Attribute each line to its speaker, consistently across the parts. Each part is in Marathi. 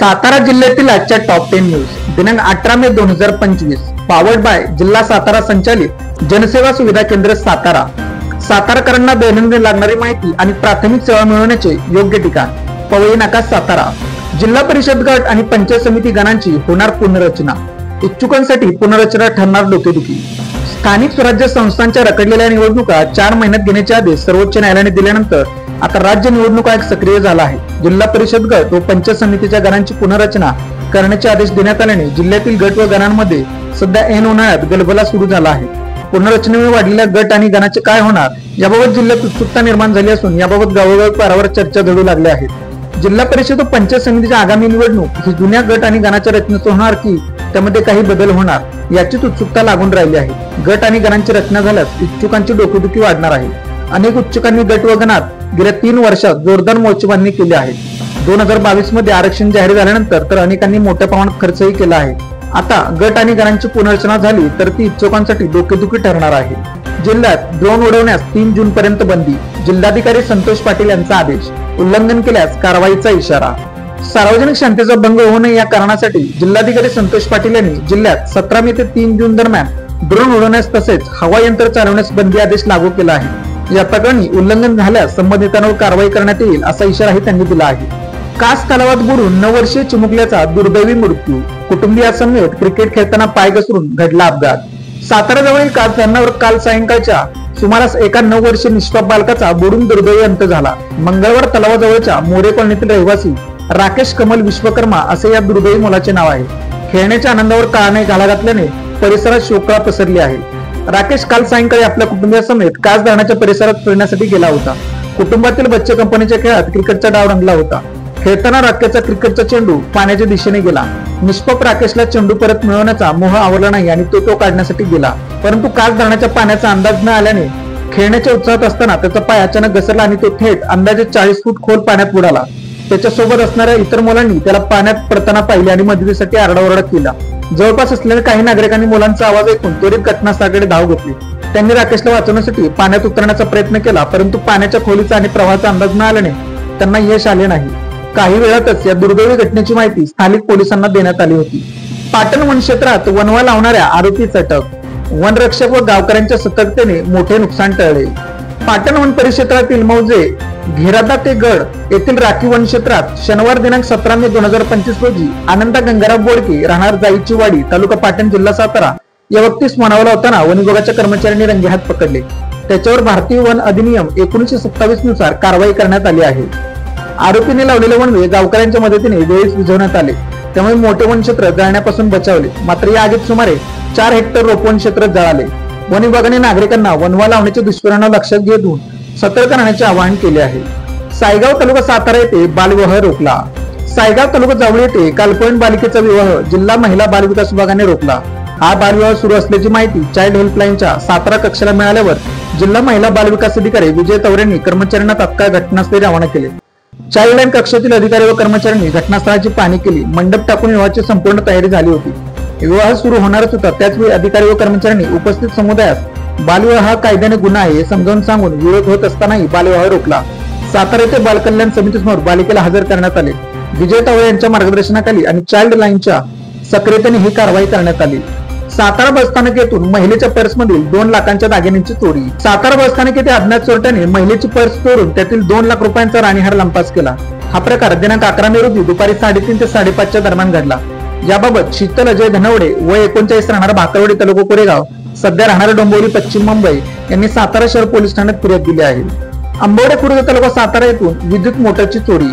Speaker 1: सातारा जिल्ह्यातील आजच्या टॉप 10 न्यूज दिनांक 18 मे 2025 पॉवर्ड बाय जिल्हा सातारा संचालित जनसेवा सुविधा केंद्र सातारा। सातारकरांना दैनंदिन लागणारी माहिती आणि प्राथमिक सेवा मिळवण्याचे योग्य ठिकाण पवई नाका सातारा। जिल्हा परिषद गट आणि पंचायत समिती गणांची होणार पुनर्रचना, इच्छुकांसाठी पुनर्रचना ठरणार डोकेदुखी। स्थानिक स्वराज्य संस्थांच्या रखडलेल्या निवडणुका 4 महिन्यात घेण्याचे आदेश सर्वोच्च न्यायालयाने दिल्यानंतर आता राज्य निवडणूक आयोग सक्रिय झाला आहे। जिल्हा परिषद गट व पंचायत समितीच्या गणांची पुनर्रचना करण्याचे आदेश देण्यात आल्याने जिल्ह्यातील गट व गणांमध्ये सध्या ऐन उन्हाळ्यात गलबला सुरू झाला आहे। पुनर्रचनेमुळे वाढलेल्या गट आणि गणाचे काय होणार याबाबत जिल्ह्यात उत्सुकता निर्माण झाली असून याबाबत गावोगावी पारावर चर्चा झडू लागल्या आहेत। जिल्हा परिषद व पंचायत समितीच्या आगामी निवडणूक ही जुन्या गट आणि गणाच्या रचनेत होणार की त्यामध्ये काही बदल होणार याचीच उत्सुकता लागून राहिली आहे। गट आणि गणांची रचना झाल्यास इच्छुकांची डोकेदुखी वाढणार आहे। अनेक इच्छुकांनी गट व गणात गेल्या 3 वर्षात जोरदार मोर्चेबांधणी केली आहे। 2022 मध्ये आरक्षण जाहीर झाल्यानंतर तर अनेकांनी मोठ्या प्रमाणात खर्चही केला आहे। आता गट आणि गणांची पुनर्रचना झाली तर ती इच्छुकांसाठी डोकेदुखी ठरणार आहे। जिल्ह्यात ड्रोन उडवण्यास 3 जून पर्यंत बंदी, जिल्हाधिकारी संतोष पाटील यांचा आदेश, उल्लंघन केल्यास कारवाईचा इशारा। सार्वजनिक शांतीचा भंग होऊ नये या कारणासाठी जिल्हाधिकारी संतोष पाटील यांनी जिल्ह्यात 17 मे ते 3 जून दरम्यान ड्रोन उडवण्यास तसेच हवा यंत्र चालवण्यास बंदी आदेश लागू केला आहे। या प्रकरणी उल्लंघन झाल्यास संबंधितांवर कारवाई करण्यात येईल असा इशाराही त्यांनी दिला आहे। कास तलावात बुडून 9 वर्षीय चिमुकल्याचा दुर्दैवी मृत्यू, कुटुंबियासमवेत क्रिकेट खेळताना पाय घसरून घडला अपघात। सातारा जवळील कास धरणावर काल सायंकाळच्या सुमारास एका 9 वर्षीय निष्पाप बालकाचा बुडून दुर्दैवी अंत झाला। मंगळवार तलावाजवळच्या मोरे कॉलनीतील रहिवासी राकेश कमल विश्वकर्मा असे या दुर्दैवी मुलाचे नाव आहे। खेळण्याच्या आनंदावर काळाने घाला घातल्याने परिसरात शोककळा पसरली आहे। राकेश काल सायंकाळी आपल्या कुटुंबियासमेत कास धरणाच्या परिसरात फिरण्यासाठी गेला होता। कुटुंबातील बच्चे कंपनीच्या खेळात क्रिकेटचा डाव रंगला होता। खेळताना राकेशचा क्रिकेटचा चेंडू पाण्याच्या दिशेने गेला। निष्पाप राकेशला चेंडू परत मिळवण्याचा मोह आवरला नाही आणि तो काढण्यासाठी गेला, परंतु कास धरणाच्या पाण्याचा अंदाज न आल्याने खेळण्याच्या उत्साहात असताना त्याचा पाय अचानक घसरला आणि तो थेट अंदाजे 40 फूट खोल पाण्यात बुडाला। त्याच्या सोबत असणाऱ्या इतर मुलांनी त्याला पाण्यात पडताना पाहिले आणि मदतीसाठी आरडाओरडा केला। जवळपास असलेल्या काही नागरिकांनी मुलांचा आवाज ऐकून त्वरित घटनास्थळाकडे धाव घेतली। त्यांनी राकेशला वाचवण्यासाठी पाण्यात उतरण्याचा प्रयत्न केला, परंतु पाण्याच्या खोलीचा आणि प्रवाहाचा अंदाज न आल्याने त्यांना यश आले नाही। काही वेळातच या दुर्दैवी घटनेची माहिती स्थानिक पोलिसांना देण्यात आली होती। पाटण वन क्षेत्रात वनवा लावणाऱ्या आरोपीस अटक, वनरक्षक व गावकऱ्यांच्या सतर्कतेने मोठे नुकसान टळले। पाटण वन परिक्षेत्रातील मौजे घेरादा ते गड येथील राखीव वन क्षेत्रात शनिवार दिनांक 17 मे 2025 रोजी आनंदा गंगाराम बोडके राहणार जाईची वाडी तालुका पाटण जिल्हा सातारा या व्यक्तीस मनावला होताना वन विभागाच्या कर्मचाऱ्यांनी रंगेहात पकडले। त्याच्यावर भारतीय वन अधिनियम 1927 नुसार कारवाई करण्यात आली आहे। आरोपीने लावलेले वनवे गावकऱ्यांच्या मदतीने वेळीच विझवण्यात आले, त्यामुळे मोठे वन क्षेत्र जळण्यापासून बचावले। मात्र या आगीत सुमारे 4 हेक्टर रोपवन क्षेत्र जळाले। वन विभागाने नागरिकांना वनवा लावण्याच्या दुष्परिणाम लक्षात घेऊन सतर्क राहण्याचे आवाहन केले आहे। सायगाव तालुका सातारा येथे बालविवाह रोखला। सायगाव तालुका जावळी येथे कालपॉईंट बालिकेचा विवाह जिल्हा महिला बाल विकास विभागाने रोखला। हा बालविवाह सुरू असल्याची माहिती चाइल्ड हेल्पलाईनच्या सातारा कक्षाला मिळाल्यावर जिल्हा महिला बाल विकास अधिकारी विजय तवरेंनी कर्मचाऱ्यांना तात्काळ घटनास्थळी रवाना केले। चाइल्ड लाईन कक्षातील अधिकारी व कर्मचाऱ्यांनी घटनास्थळाची पाहणी केली। मंडप टाकून विवाहाची संपूर्ण तयारी झाली होती। विवाह सुरू होणारच होता त्याचवेळी अधिकारी व कर्मचाऱ्यांनी उपस्थित समुदायास बालविवाह हा कायद्याने गुन्हा आहे हे समजावून सांगून विरोध होत असतानाही बालविवाह रोखला। सातारा येथे बाल कल्याण समितीसमोर बालिकेला हजर करण्यात आले। विजय तवरे यांच्या मार्गदर्शनाखाली आणि चाइल्ड लाईनच्या सक्रियतेने ही कारवाई करण्यात आली। सातारा बसस्थानक येथून महिलेच्या पर्समधील 2 लाखांच्या दागिन्यांची चोरी। सातारा बसस्थानक येथे अज्ञात चोरट्याने महिलेची पर्स चोरून त्यातील 2 लाख रुपयांचा राणीहार लंपास केला। हा प्रकार दिनांक 11 मे रोजी दुपारी 3:30 ते 5:30 दरम्यान घडला। याबाबत शीतल अजय धनवडे वय 39 राहणार भाकरवाडी तालुका कोरेगाव सध्या राहणारे डोंबिवली पश्चिम मुंबई यांनी सातारा शहर पोलीस ठाण्यात फिर्याद दिली आहे। आंबवडे खुर्द तालुका सातारा येथून विद्युत मोटरची चोरी।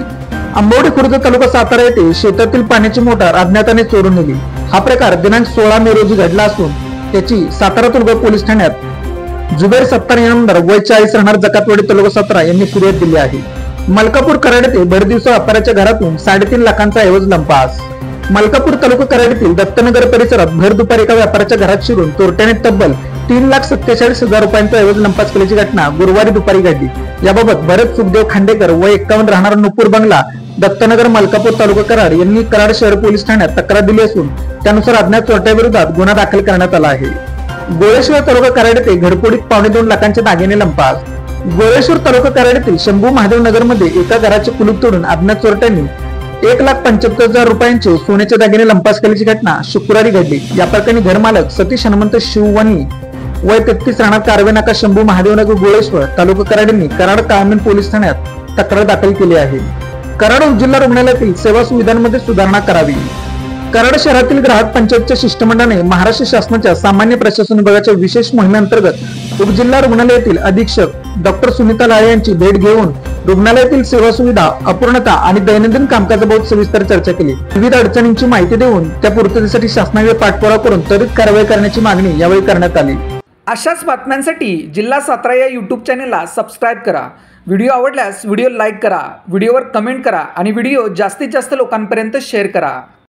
Speaker 1: आंबवडे खुर्द तालुका सातारा येथे शेतातील पाण्याची मोटार अज्ञाताने चोरून नेली। हा प्रकार दिनांक 16 मे रोजी घडला असून त्याची सातारा तालुका पोलीस ठाण्यात जुबेर सत्तार इनामदार वय 40 राहणार जकातवाडी तालुका सातारा यांनी फिर्याद दिली आहे। मलकापूर कराड येथे भरदिवसा व्यापाऱ्याच्या घरातून 3.5 लाखांचा ऐवज लंपास। मलकापूर तालुका कराड येथील दत्तनगर परिसरात भर दुपारी एका व्यापाऱ्याच्या घरात शिरून चोरट्याने तब्बल 3,47,000 रुपयांचा ऐवज लंपास केल्याची घटना गुरुवारी दुपारी घडली। याबाबत भरत सुखदेव खांडेकर वय 51 राहणार नुपूर बंगला दत्तनगर मलकापूर तालुका कराड यांनी कराड शहर पोलीस ठाण्यात तक्रार दिली असून त्यानुसार अज्ञात चोरट्याविरोधात गुन्हा दाखल करण्यात आला आहे। गोळेश्वर तालुका कराड येथे घरफोडीत 2.25 लाखांचे दागिने लंपास। गोळेश्वर तालुका कराड येथील शंभू महादेव नगर मध्ये एका घराचे कुलूप तोडून अज्ञात चोरट्यांनी 1,75,000 रुपयांचे सोन्याचे दागिने लंपास केल्याची घटना शुक्रवारी घडली। या प्रकरणी घरमालक सतीश हनुमंत शिववाणी वय 33 राहणार कारवे नाका शंभू महादेवनगर गोळेश्वर तालुका कराड यांनी कराड काळमेन पोलीस ठाण्यात तक्रार दाखल केली आहे। कराड उपजिल्हा रुग्णालयातील सेवा सुविधांमध्ये सुधारणा करावी। कराड शहरातील ग्राहक पंचायतच्या शिष्टमंडळाने महाराष्ट्र शासनाच्या सामान्य प्रशासन विभागाच्या विशेष मोहिमेअंतर्गत उपजिल्हा रुग्णालयातील अधीक्षक डॉक्टर सुनीता लाळे यांची भेट घेऊन रुग्णालयातील सेवा सुविधा अपूर्णता आणि दैनंदिन कामकाजाबाबत सविस्तर चर्चा केली। विविध अडचणींची माहिती देऊन त्या पूर्ततेसाठी शासनाकडे पाठपुरावा करून त्वरित कारवाई करण्याची मागणी यावेळी करण्यात आली। अशाच बातम्यांसाठी जिल्हा सातारा या YouTube चॅनेलला सबस्क्राईब करा। व्हिडिओ आवडल्यास व्हिडिओ लाईक करा, व्हिडिओवर कमेंट करा आणि व्हिडिओ जास्तीत जास्त लोकांपर्यंत शेअर करा।